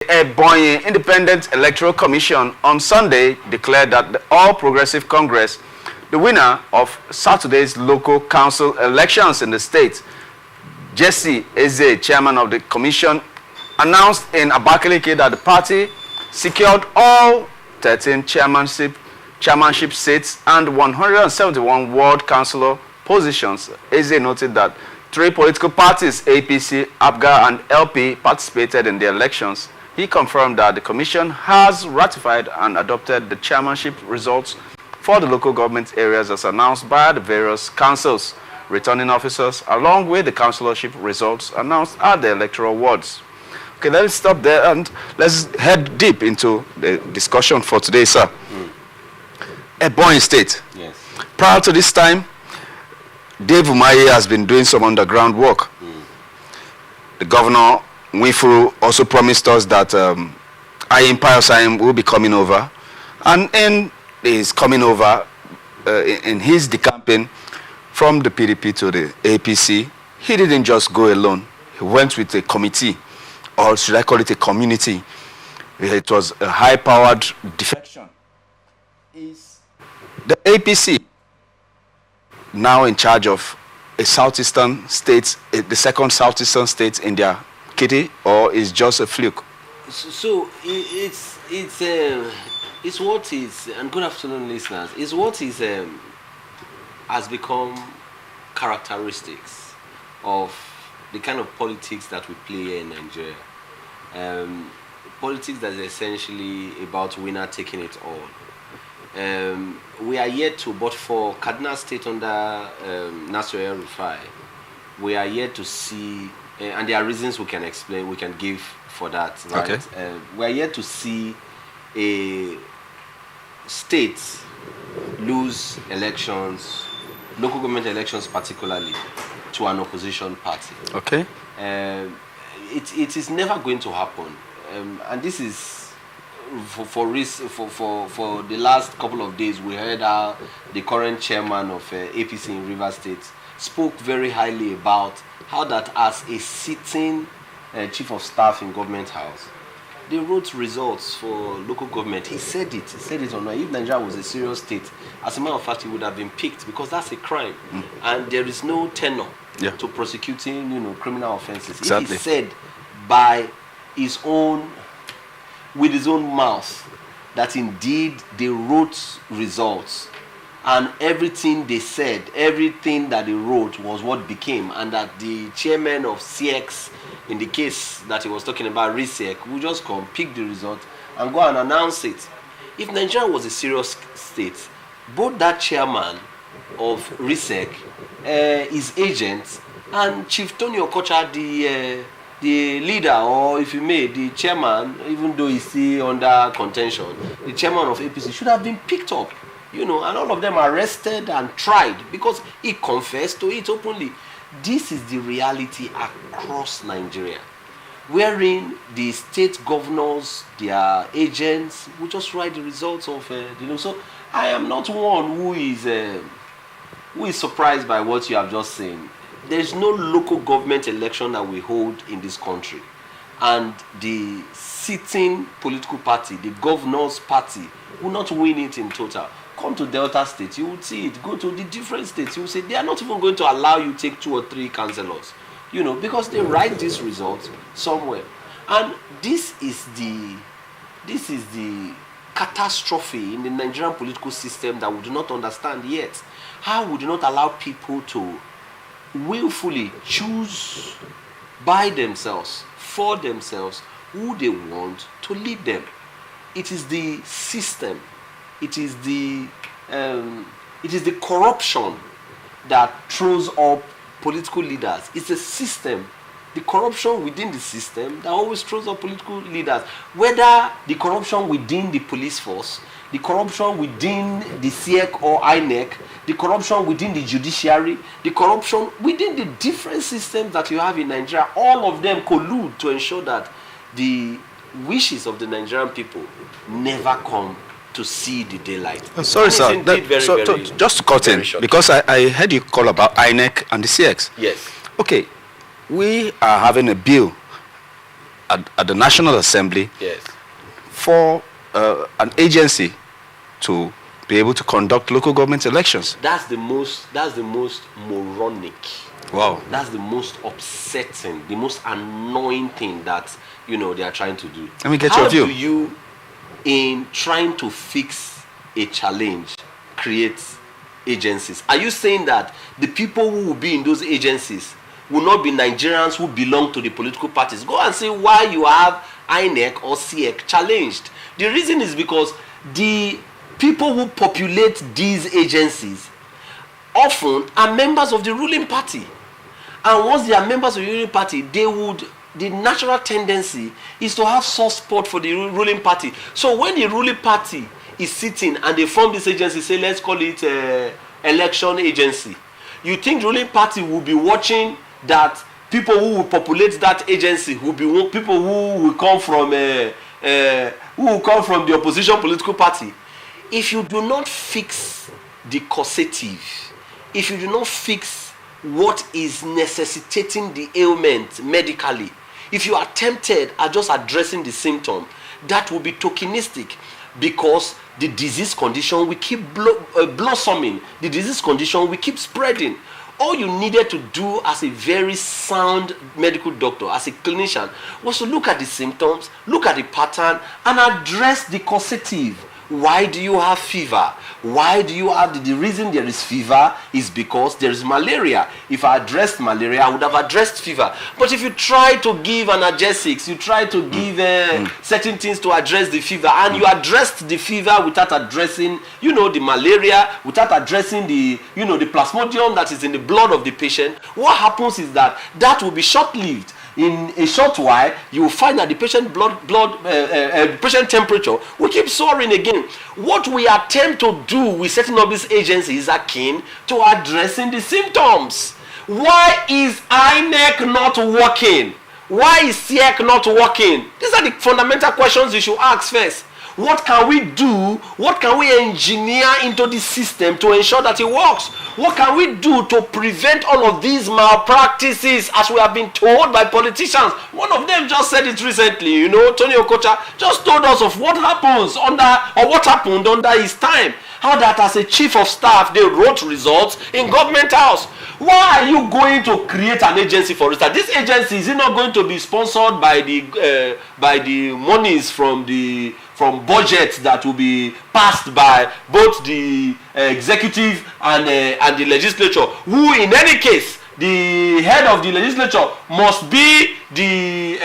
Ebonyi Independent Electoral Commission on Sunday declared that the All Progressive Congress, the winner of Saturday's local council elections in the state, Jesse Eze, chairman of the commission, announced in Abakaliki that the party secured all 13 chairmanship seats and 171 ward councillor positions. Eze noted that 3 political parties, APC, APGA, and LP, participated in the elections. He confirmed that the commission has ratified and adopted the chairmanship results for the local government areas as announced by the various councils, returning officers, along with the councillorship results announced at the electoral wards. Okay, let's stop there and let's head deep into the discussion for today, sir. Ebonyi State. Yes. Prior to this time, Dave Umahi has been doing some underground work. The governor, Nwifuru, also promised us that Ayim Payosayim will be coming over. And in his coming over, in his decamping from the PDP to the APC, he didn't just go alone. He went with a committee, or should I call it a community. It was a high-powered defection. Is the APC now in charge of a southeastern state, the second southeastern state in their kitty, or is just a fluke? So it's what is, and good afternoon, listeners. It's what is has become characteristics of the kind of politics that we play here in Nigeria. Politics that is essentially about winner taking it all. We are yet to, but for Kaduna State under Nasir El-Rufai, we are yet to see, and there are reasons we can explain, we can give for that, right? Okay. We are yet to see a state lose elections, local government elections particularly, to an opposition party. Okay. It is never going to happen, and this is for the last couple of days. We heard the current chairman of APC in Rivers State spoke very highly about how that as a sitting chief of staff in government house, they wrote results for local government. He said it on. If Nigeria was a serious state, as a matter of fact, he would have been picked because that's a crime, and there is no tenor to prosecuting, criminal offences. Exactly. If he said by his own, with his own mouth, that indeed they wrote results, and everything they said, everything that they wrote was what became, and that the chairman of CX, in the case that he was talking about, RISEC, will just come, pick the result, and go and announce it. If Nigeria was a serious state, both that chairman of RISEC, his agent, and Chief Tony Okocha, the leader, or if you may, the chairman, even though he's still under contention, the chairman of APC should have been picked up, and all of them arrested and tried because he confessed to it openly. This is the reality across Nigeria, wherein the state governors, their agents, will just write the results of So I am not one who is surprised by what you have just said. There is no local government election that we hold in this country, and the sitting political party, the governor's party, will not win it in total. Come to Delta State, you will see it. Go to the different states, you will say they are not even going to allow you to take 2 or 3 councillors, because they write these results somewhere. And this is the catastrophe in the Nigerian political system that we do not understand yet. How we do not allow people to willfully choose by themselves, for themselves, who they want to lead them. It is the system. It is the corruption that throws up political leaders. It's a system, the corruption within the system that always throws up political leaders. Whether the corruption within the police force, the corruption within the CIEC or INEC, the corruption within the judiciary, the corruption within the different systems that you have in Nigeria, all of them collude to ensure that the wishes of the Nigerian people never come to see the daylight. Sorry, sir. Just to cut in, because I heard you call about INEC and the CX. Yes. Okay, we are having a bill at the National Assembly Yes. for an agency to be able to conduct local government elections. That's the most moronic. Wow. That's the most upsetting, the most annoying thing that they are trying to do. Let me get your view. How do you, in trying to fix a challenge, create agencies? Are you saying that the people who will be in those agencies will not be Nigerians who belong to the political parties? Go and see why you have INEC or CIEC challenged. The reason is because the people who populate these agencies often are members of the ruling party. And once they are members of the ruling party, the natural tendency is to have soft spot for the ruling party. So when the ruling party is sitting and they form this agency, say let's call it election agency, you think the ruling party will be watching that people who will populate that agency will be people who will come from the opposition political party? If you do not fix the causative, if you do not fix what is necessitating the ailment medically, if you are tempted at just addressing the symptom, that will be tokenistic, because the disease condition will keep blossoming, the disease condition will keep spreading. All you needed to do as a very sound medical doctor, as a clinician, was to look at the symptoms, look at the pattern, and address the causative. Why do you have fever? Why do you have the reason there is fever is because there is malaria. If I addressed malaria, I would have addressed fever. But if you try to give analgesics, you try to give certain things to address the fever, and you addressed the fever without addressing, the malaria, without addressing the plasmodium that is in the blood of the patient, what happens is that will be short-lived. In a short while, you will find that the patient patient temperature will keep soaring again. What we attempt to do with setting up these agencies is akin to addressing the symptoms. Why is INEC not working? Why is CIEC not working? These are the fundamental questions you should ask first. What can we do? What can we engineer into the system to ensure that it works? What can we do to prevent all of these malpractices as we have been told by politicians? One of them just said it recently, Tony Okocha just told us of what happened under his time. How that as a chief of staff, they wrote results in government house. Why are you going to create an agency for instance? This agency is not going to be sponsored by the monies from budgets that will be passed by both the executive and the legislature, who in any case, the head of the legislature must be the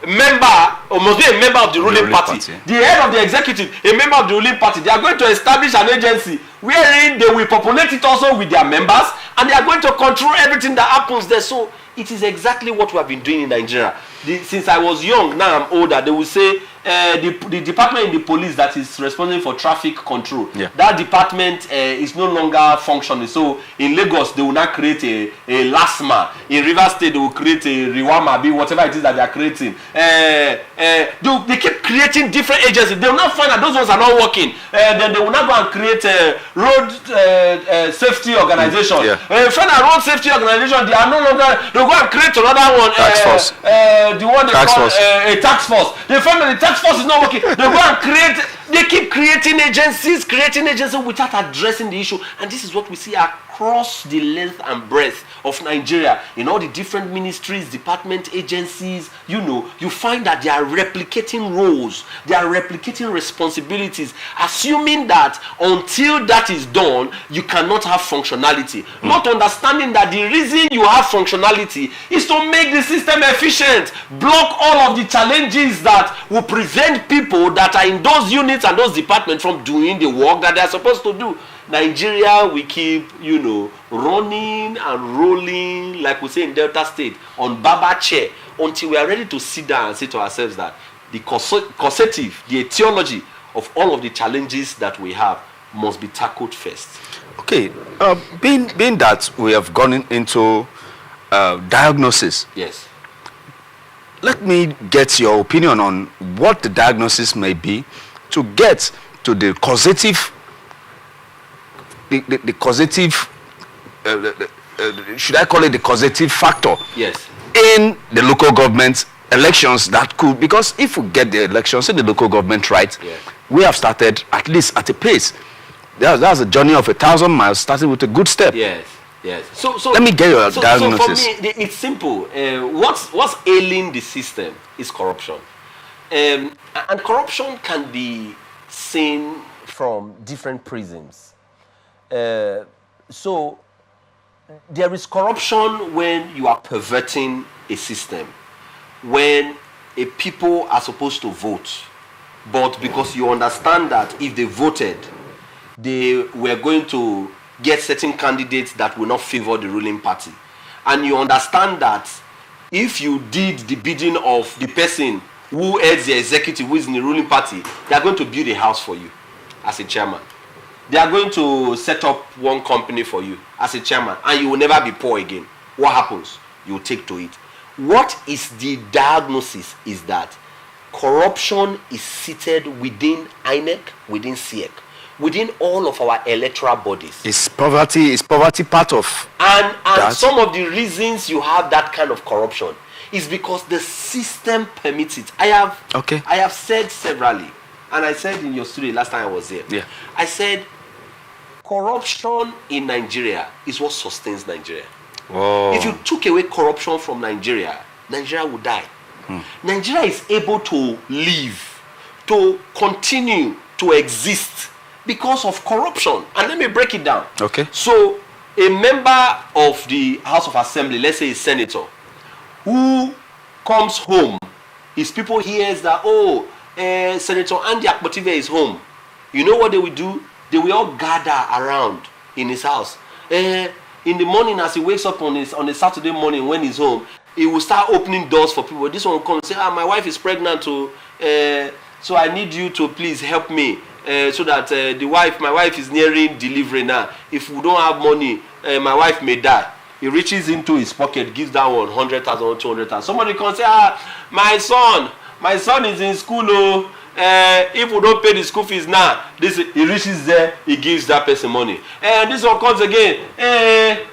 member, or must be a member of the ruling party. The head of the executive, a member of the ruling party. They are going to establish an agency wherein they will populate it also with their members, and they are going to control everything that happens there. So it is exactly what we have been doing in Nigeria. Since I was young, now I'm older, they will say the department in the police that is responsible for traffic control, that department is no longer functioning. So in Lagos, they will not create a LASMA. In Rivers State, they will create a Riwama, whatever it is that they are creating. They keep creating different agencies. They will not find that those ones are not working. Then they will not go and create a road safety organization. Find a road safety organization, they are no longer, they will go and create another one. Tax force. The one they call a tax force. They find that the tax force is not working. They go and they keep creating agencies without addressing the issue. And this is what we see across the length and breadth of Nigeria. In all the different ministries, department, agencies, you find that they are replicating roles, they are replicating responsibilities, assuming that until that is done, you cannot have functionality. Not understanding that the reason you have functionality is to make the system efficient, block all of the challenges that will prevent people that are in those units and those departments from doing the work that they are supposed to do. Nigeria, we keep, running and rolling, like we say in Delta State, on Baba chair, until we are ready to sit down and say to ourselves that the causative, the etiology of all of the challenges that we have must be tackled first. Okay, being that we have gone into diagnosis. Yes. Let me get your opinion on what the diagnosis may be to get to the causative. The causative, should I call it the causative factor? Yes. In the local government elections that could, because if we get the elections in the local government right, Yeah. we have started at least at a pace. That's a journey of 1,000 miles, starting with a good step. Yes. So Let me get your diagnosis. So for me, it's simple. What's ailing the system is corruption, and corruption can be seen from different prisms. So there is corruption when you are perverting a system, when a people are supposed to vote, but because you understand that if they voted, they were going to get certain candidates that will not favor the ruling party, and you understand that if you did the bidding of the person who heads the executive, who is in the ruling party, they are going to build a house for you as a chairman. They are going to set up one company for you as a chairman, and you will never be poor again. What happens? You take to it. What is the diagnosis is that corruption is seated within INEC, within SIEC, within all of our electoral bodies. Is poverty part of and that? Some of the reasons you have that kind of corruption is because the system permits it. I have said severally, and I said in your studio last time I was there. Yeah. I said corruption in Nigeria is what sustains Nigeria. Whoa. If you took away corruption from Nigeria, Nigeria would die. Nigeria is able to live, to continue to exist because of corruption. And let me break it down. Okay. So a member of the House of Assembly, let's say a senator, who comes home, his people hears that, Senator Andy Akpotive is home. You know what they will do? They will all gather around in his house. In the morning, as he wakes up on a Saturday morning when he's home, he will start opening doors for people. This one will come and say, my wife is pregnant, so I need you to please help me, so that my wife is nearing delivery now. If we don't have money, my wife may die. He reaches into his pocket, gives that one 100,000 or 200,000. Somebody comes and say, my son is in school, if we don't pay the school fees now, he reaches there, he gives that person money. And this one comes again,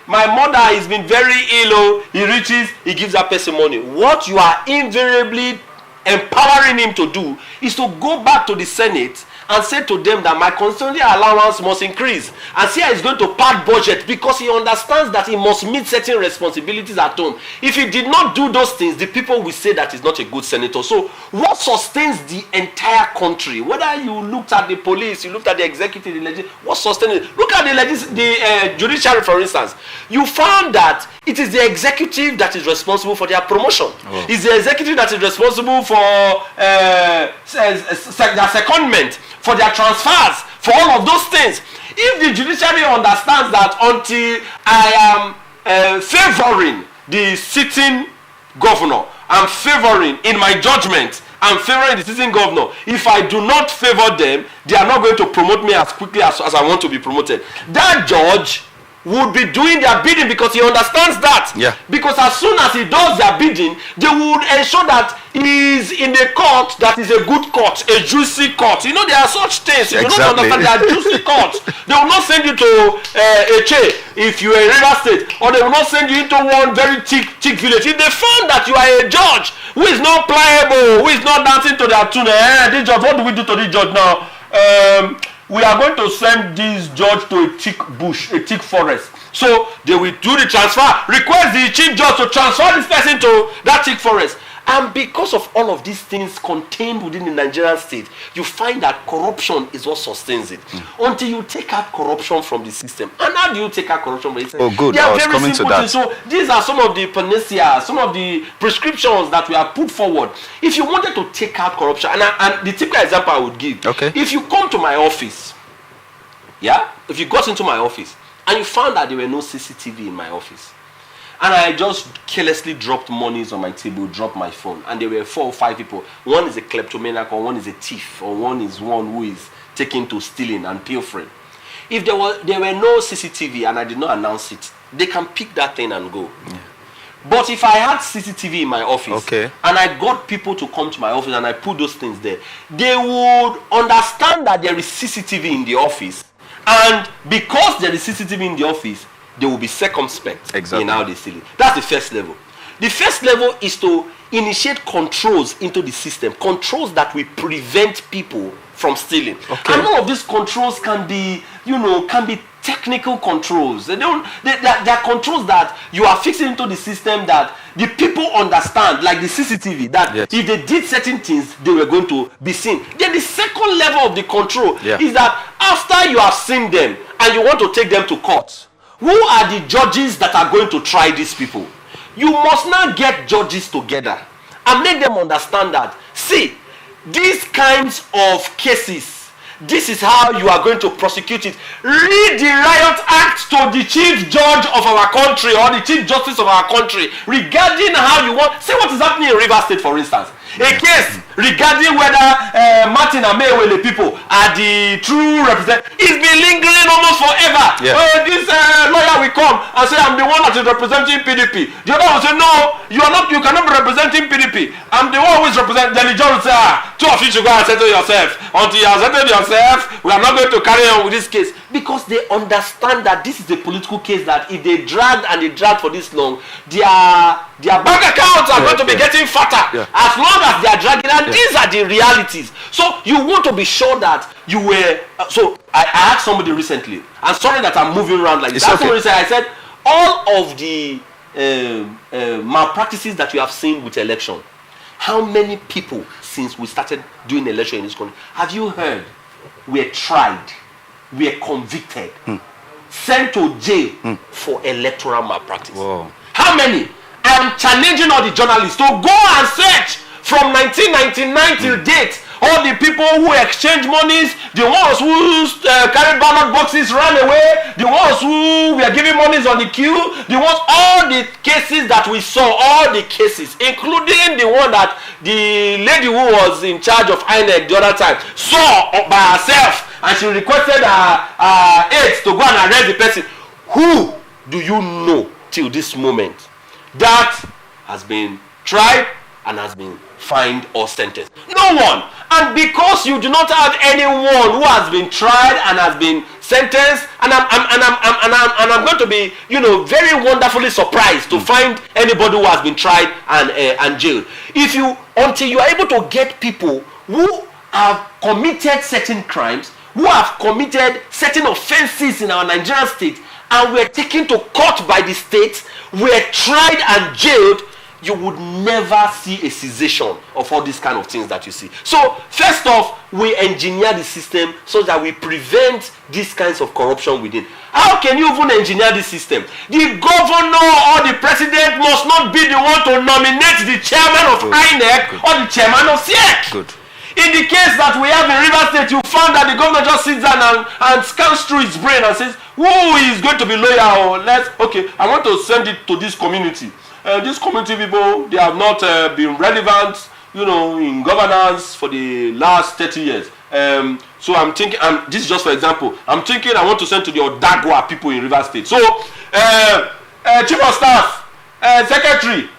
my mother has been very ill, he reaches, he gives that person money. What you are invariably empowering him to do is to go back to the Senate and say to them that my constituency allowance must increase, and see how he's going to pad budget, because he understands that he must meet certain responsibilities at home. If he did not do those things, the people will say that he's not a good senator. So what sustains the entire country, whether you looked at the police, you looked at the executive, the legislature, what sustains it? Look at the judiciary, for instance. You found that it is the executive that is responsible for their promotion. It's the executive that is responsible for their secondment, for their transfers, for all of those things. If the judiciary understands that until I am favoring the sitting governor, I'm favoring, in my judgment, I'm favoring the sitting governor. If I do not favor them, they are not going to promote me as quickly as I want to be promoted. That judge would be doing their bidding, because he understands that. Yeah. Because as soon as he does their bidding, they would ensure that he is in a court that is a good court, a juicy court. You know, there are such things. You do not understand. There are juicy courts. They will not send you to a chair if you are in River State, or they will not send you into one very thick village. If they found that you are a judge who is not pliable, who is not dancing to their tune, this judge, what do we do to this judge now? We are going to send this judge to a thick bush, a thick forest. So they will do the transfer, request the chief judge to transfer this person to that thick forest. And because of all of these things contained within the Nigerian state, you find that corruption is what sustains it. Until you take out corruption from the system. And how do you take out corruption from the system? Oh, good. I was coming to that. So these are some of the panacea, some of the prescriptions that we have put forward. If you wanted to take out corruption, and the typical example I would give, if you come to my office, if you got into my office, and you found that there were no CCTV in my office, and I just carelessly dropped monies on my table, dropped my phone, and there were 4 or 5 people. One is a kleptomaniac, or one is a thief, or one is one who is taken to stealing and pilfering. If there were no CCTV and I did not announce it, they can pick that thing and go. Yeah. But if I had CCTV in my office, and I got people to come to my office and I put those things there, they would understand that there is CCTV in the office, and because there is CCTV in the office, they will be circumspect in how they steal it. That's the first level. The first level is to initiate controls into the system, controls that will prevent people from stealing. Okay. And all of these controls can be, can be technical controls. They are controls that you are fixing into the system that the people understand, like the CCTV, that yes. if they did certain things, they were going to be seen. Then the second level of the control is that after you have seen them and you want to take them to court, who are the judges that are going to try these people? You must now get judges together and make them understand that, see, these kinds of cases, this is how you are going to prosecute it. Read the Riot Act to the Chief Judge of our country or the Chief Justice of our country regarding how you want. See what is happening in Rivers State, for instance. A case regarding whether Martin and Maywele people are the true representatives. It's been lingering almost forever. Yeah. This lawyer will come and say, I'm the one that is representing PDP. The other will say, no, you are not. You cannot be representing PDP. I'm the one who is representing. Then the judge will say, two of you should go and settle yourself. Until you have settled yourself, we are not going to carry on with this case. Because they understand that this is a political case that if they drag for this long, their bank accounts are going to be getting fatter as long as they are dragging. And these are the realities. So you want to be sure that you were. So I asked somebody recently. I'm sorry that I'm moving around like this. I said all of the malpractices that you have seen with election. How many people since we started doing election in this country have you heard were tried, were convicted, sent to jail for electoral malpractice? Whoa. How many? I am challenging all the journalists to go and search from 1999 till date. All the people who exchange monies, the ones who carried ballot boxes ran away, the ones who were giving monies on the queue, all the cases that we saw, all the cases, including the one that the lady who was in charge of INEC the other time saw by herself, and she requested her aides to go and arrest the person. Who do you know till this moment that has been tried and has been fined or sentenced? No one. And because you do not have anyone who has been tried and has been sentenced, and I'm going to be, very wonderfully surprised to find anybody who has been tried and jailed. Until you are able to get people who have committed certain crimes, who have committed certain offenses in our Nigerian state, and were taken to court by the state, were tried and jailed, you would never see a cessation of all these kind of things that you see. So, first off, we engineer the system so that we prevent these kinds of corruption within. How can you even engineer the system? The governor or the president must not be the one to nominate the chairman of INEC or the chairman of SIEC. Good. In the case that we have in Rivers State, you found that the governor just sits down and scans through his brain and says, who is going to be loyal? I want to send it to this community. These community people, they have not been relevant, in governance for the last 30 years. So I'm thinking, this is just for example, I'm thinking I want to send to the Odagwa people in Rivers State. So, Chief of Staff, Secretary,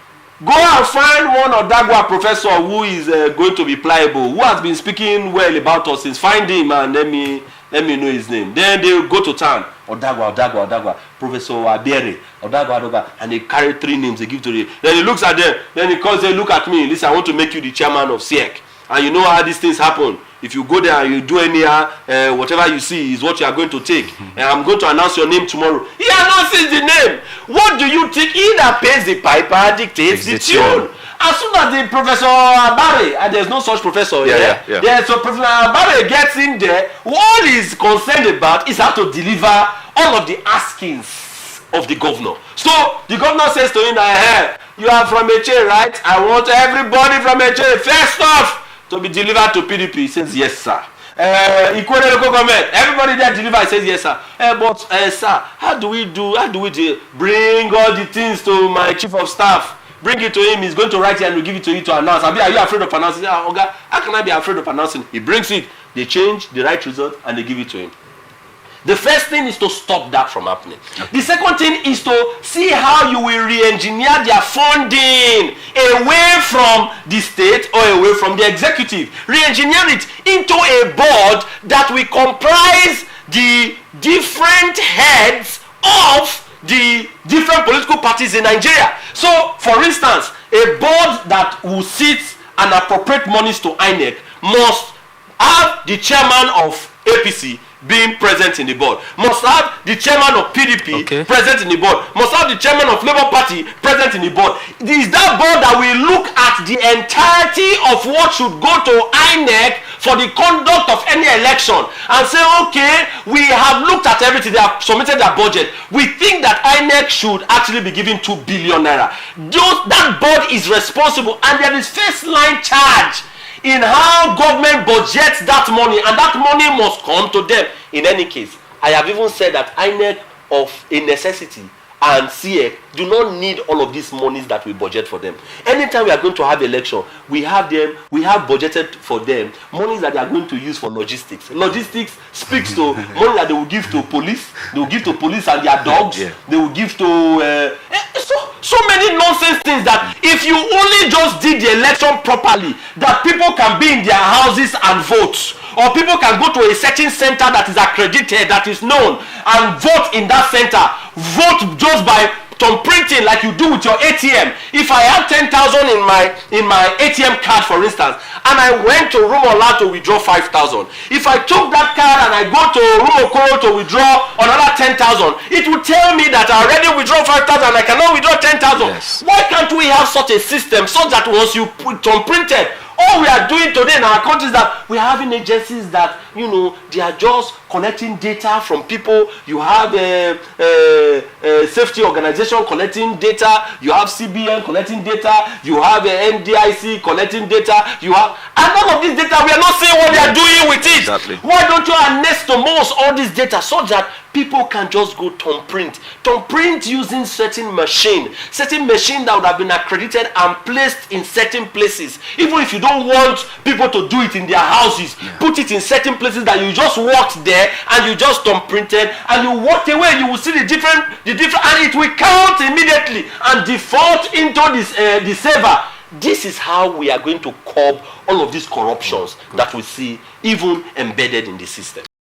go and find one Odagwa professor who is going to be pliable, who has been speaking well about us. Find him and let me know his name. Then they go to town. Odagwa, Professor Abere, Odagwa, and they carry 3 names, they give to the. Then he looks at them, then he calls them, look at me, listen, I want to make you the chairman of SIEC. And you know how these things happen. If you go there and you do whatever you see is what you are going to take. And I'm going to announce your name tomorrow. He announces the name. What do you think? He that pays the piper dictates the tune. As soon as the Professor Abare, and there's no such professor so Professor Abare gets in there, all he's concerned about is how to deliver all of the askings of the governor. So the governor says to him, you are from Eche, right? I want everybody from Eche, first off, to be delivered to PDP. He says, yes, sir. Equal local government, everybody there deliver. He says, yes, sir. But sir, how do we bring all the things to my chief of staff? Bring it to him. He's going to write it and we'll give it to you to announce. Are you afraid of announcing? How can I be afraid of announcing? He brings it. They change the right result and they give it to him. The first thing is to stop that from happening. The second thing is to see how you will re-engineer their funding away from the state or away from the executive. Re-engineer it into a board that will comprise the different heads of the different political parties in Nigeria. So, for instance, A board that will sit and appropriate monies to INEC must have the chairman of APC being present in the board, must have the chairman of PDP present in the board, must have the chairman of Labour Party present in the board. It is that board that will look at the entirety of what should go to INEC for the conduct of any election and say, okay, we have looked at everything, they have submitted their budget, we think that INEC should actually be given 2 billion naira. That board is responsible, and there is first line charge in how government budgets that money, and that money must come to them. In any case, I have even said that INEC of a necessity and CA do not need all of these monies that we budget for them. Anytime we are going to have election, we have budgeted for them monies that they are going to use for logistics. Logistics speaks to money that they will give to police, they will give to police and their dogs, they will give to so many nonsense things that if you only just did the election properly, that people can be in their houses and vote, or people can go to a certain center that is accredited, that is known, and vote in that center, vote just by printing like you do with your ATM. If I have 10,000 in my ATM card, for instance, and I went to Rumola to withdraw 5,000, if I took that card and I go to Rumokoro to withdraw another 10,000, it will tell me that I already withdraw 5,000 and I cannot withdraw 10,000. Yes. Why can't we have such a system so that once you put printed, all we are doing today in our country is that we are having agencies that, you know, they are just collecting data from people. You have a safety organization collecting data. You have CBN collecting data. You have a NDIC collecting data. You have, and all of this data, we are not saying what they are doing with it. Exactly. Why don't you anastomose all this data so that people can just go thumb print using certain machine that would have been accredited and placed in certain places. Even if you don't want people to do it in their houses, put it in certain places that you just walked there and you just thumb printed and you walked away, you will see the different, and it will count immediately and default into this the server. This is how we are going to curb all of these corruptions that we see even embedded in the system.